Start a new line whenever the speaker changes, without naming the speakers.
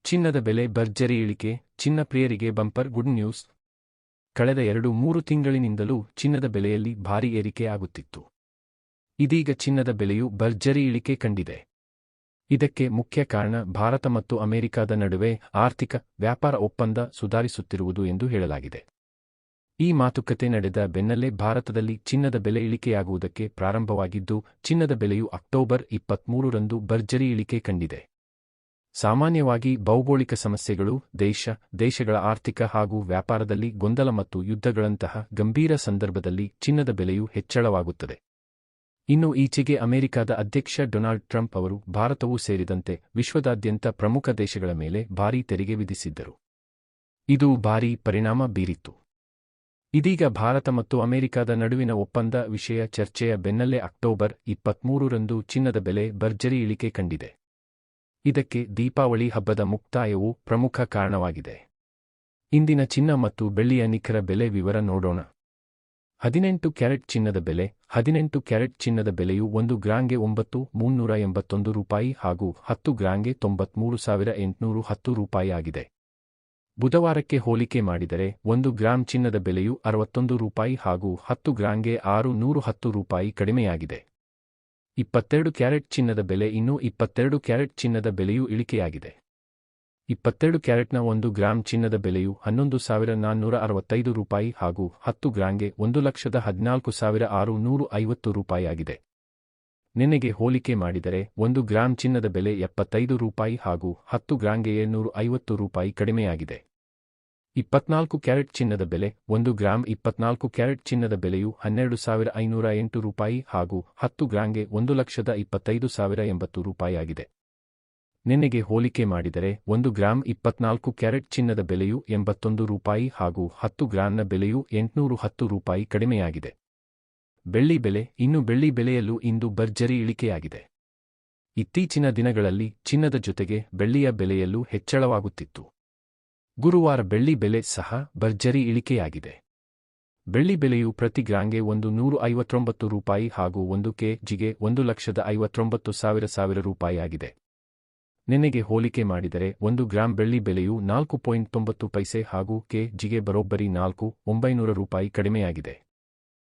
ಚಿನ್ನದ ಬೆಲೆ ಭರ್ಜರಿ ಇಳಿಕೆ, ಚಿನ್ನ ಪ್ರಿಯರಿಗೆ ಬಂಪರ್ ಗುಡ್ ನ್ಯೂಸ್. ಕಳೆದ 2-3 ತಿಂಗಳಿನಿಂದಲೂ ಚಿನ್ನದ ಬೆಲೆಯಲ್ಲಿ ಭಾರೀ ಏರಿಕೆ ಆಗುತ್ತಿತ್ತು. ಇದೀಗ ಚಿನ್ನದ ಬೆಲೆಯು ಭರ್ಜರಿ ಇಳಿಕೆ ಕಂಡಿದೆ. ಇದಕ್ಕೆ ಮುಖ್ಯ ಕಾರಣ ಭಾರತ ಮತ್ತು ಅಮೆರಿಕದ ನಡುವೆ ಆರ್ಥಿಕ, ವ್ಯಾಪಾರ ಒಪ್ಪಂದ ಸುಧಾರಿಸುತ್ತಿರುವುದು ಎಂದು ಹೇಳಲಾಗಿದೆ. ಈ ಮಾತುಕತೆ ನಡೆದ ಬೆನ್ನಲ್ಲೇ ಭಾರತದಲ್ಲಿ ಚಿನ್ನದ ಬೆಲೆ ಇಳಿಕೆಯಾಗುವುದಕ್ಕೆ ಪ್ರಾರಂಭವಾಗಿದ್ದು, ಚಿನ್ನದ ಬೆಲೆಯು ಅಕ್ಟೋಬರ್ 23ರಂದು ಭರ್ಜರಿ ಇಳಿಕೆ ಕಂಡಿದೆ. ಸಾಮಾನ್ಯವಾಗಿ ಭೌಗೋಳಿಕ ಸಮಸ್ಯೆಗಳು, ದೇಶಗಳ ಆರ್ಥಿಕ ಹಾಗೂ ವ್ಯಾಪಾರದಲ್ಲಿ ಗೊಂದಲ ಮತ್ತು ಯುದ್ಧಗಳಂತಹ ಗಂಭೀರ ಸಂದರ್ಭದಲ್ಲಿ ಚಿನ್ನದ ಬೆಲೆಯು ಹೆಚ್ಚಳವಾಗುತ್ತದೆ. ಇನ್ನು ಈಚೆಗೆ ಅಮೆರಿಕದ ಅಧ್ಯಕ್ಷ ಡೊನಾಲ್ಡ್ ಟ್ರಂಪ್ ಅವರು ಭಾರತವೂ ಸೇರಿದಂತೆ ವಿಶ್ವದಾದ್ಯಂತ ಪ್ರಮುಖ ದೇಶಗಳ ಮೇಲೆ ಭಾರೀ ತೆರಿಗೆ ವಿಧಿಸಿದ್ದರು. ಇದು ಭಾರೀ ಪರಿಣಾಮ ಬೀರಿತ್ತು. ಇದೀಗ ಭಾರತ ಮತ್ತು ಅಮೆರಿಕದ ನಡುವಿನ ಒಪ್ಪಂದ ವಿಷಯ ಚರ್ಚೆಯ ಬೆನ್ನಲ್ಲೇ ಅಕ್ಟೋಬರ್ 23ರಂದು ಚಿನ್ನದ ಬೆಲೆ ಭರ್ಜರಿ ಇಳಿಕೆ ಕಂಡಿದೆ. ಇದಕ್ಕೆ ದೀಪಾವಳಿ ಹಬ್ಬದ ಮುಕ್ತಾಯವು ಪ್ರಮುಖ ಕಾರಣವಾಗಿದೆ. ಇಂದಿನ ಚಿನ್ನ ಮತ್ತು ಬೆಳ್ಳಿಯ ನಿಖರ ಬೆಲೆ ವಿವರ ನೋಡೋಣ. 18 ಕ್ಯಾರೆಟ್ ಚಿನ್ನದ ಬೆಲೆ. 18 ಕ್ಯಾರೆಟ್ ಚಿನ್ನದ ಬೆಲೆಯು 1 ಗ್ರಾಂಗೆ 9,381 ರೂಪಾಯಿ ಹಾಗೂ 10 ಗ್ರಾಂಗೆ 93,810 ರೂಪಾಯಿ ಆಗಿದೆ. ಬುಧವಾರಕ್ಕೆ ಹೋಲಿಕೆ ಮಾಡಿದರೆ 1 ಗ್ರಾಂ ಚಿನ್ನದ ಬೆಲೆಯು 61 ರೂಪಾಯಿ ಹಾಗೂ 10 ಗ್ರಾಂಗೆ 610 ರೂಪಾಯಿ ಕಡಿಮೆಯಾಗಿದೆ. 22 ಕ್ಯಾರೆಟ್ ಚಿನ್ನದ ಬೆಲೆ. ಇನ್ನೂ 22 ಕ್ಯಾರೆಟ್ ಚಿನ್ನದ ಬೆಲೆಯೂ ಇಳಿಕೆಯಾಗಿದೆ. 22 ಕ್ಯಾರೆಟ್ನ 1 ಗ್ರಾಂ ಚಿನ್ನದ ಬೆಲೆಯು 11,465 ರೂಪಾಯಿ ಹಾಗೂ 10 ಗ್ರಾಂಗೆ 1,14,650 ರೂಪಾಯಿ ಆಗಿದೆ. ನಿನ್ನೆಗೆ ಹೋಲಿಕೆ ಮಾಡಿದರೆ 1 ಗ್ರಾಂ ಚಿನ್ನದ ಬೆಲೆ 75 ರೂಪಾಯಿ ಹಾಗೂ 10 ಗ್ರಾಂಗೆ 750 ರೂಪಾಯಿ ಕಡಿಮೆಯಾಗಿದೆ. 24 ಕ್ಯಾರೆಟ್ ಚಿನ್ನದ ಬೆಲೆ. 1 ಗ್ರಾಂ 24 ಕ್ಯಾರೆಟ್ ಚಿನ್ನದ ಬೆಲೆಯು 12,508 ರೂಪಾಯಿ ಹಾಗೂ 10 ಗ್ರಾಂಗೆ 1,25,080 ರೂಪಾಯಿ ಆಗಿದೆ. ನಿನ್ನೆಗೆ ಹೋಲಿಕೆ ಮಾಡಿದರೆ 1 ಗ್ರಾಂ 24 ಕ್ಯಾರೆಟ್ ಚಿನ್ನದ ಬೆಲೆಯು 81 ರೂಪಾಯಿ ಹಾಗೂ 10 ಗ್ರಾಂನ ಬೆಲೆಯು 810 ರೂಪಾಯಿ ಕಡಿಮೆಯಾಗಿದೆ. ಬೆಳ್ಳಿ ಬೆಲೆ. ಇನ್ನು ಬೆಳ್ಳಿ ಬೆಲೆಯಲ್ಲೂ ಇಂದು ಭರ್ಜರಿ ಇಳಿಕೆಯಾಗಿದೆ. ಇತ್ತೀಚಿನ ದಿನಗಳಲ್ಲಿ ಚಿನ್ನದ ಜೊತೆಗೆ ಬೆಳ್ಳಿಯ ಬೆಲೆಯಲ್ಲೂ ಹೆಚ್ಚಳವಾಗುತ್ತಿತ್ತು. ಗುರುವಾರ ಬೆಳ್ಳಿ ಬೆಲೆ ಸಹ ಭರ್ಜರಿ ಇಳಿಕೆಯಾಗಿದೆ. ಬೆಳ್ಳಿ ಬೆಲೆಯು ಪ್ರತಿ ಗ್ರಾಂಗೆ 159 ರೂಪಾಯಿ ಹಾಗೂ 1 ಕೆ.ಜಿಗೆ 1,59,000 ರೂಪಾಯಿ ಆಗಿದೆ. ನಿನ್ನೆಗೆ ಹೋಲಿಕೆ ಮಾಡಿದರೆ 1 ಗ್ರಾಂ ಬೆಳ್ಳಿ ಬೆಲೆಯು 4.90 ಪೈಸೆ ಹಾಗೂ ಕೆ.ಜಿಗೆ ಬರೋಬ್ಬರಿ 4,900 ರೂಪಾಯಿ ಕಡಿಮೆಯಾಗಿದೆ.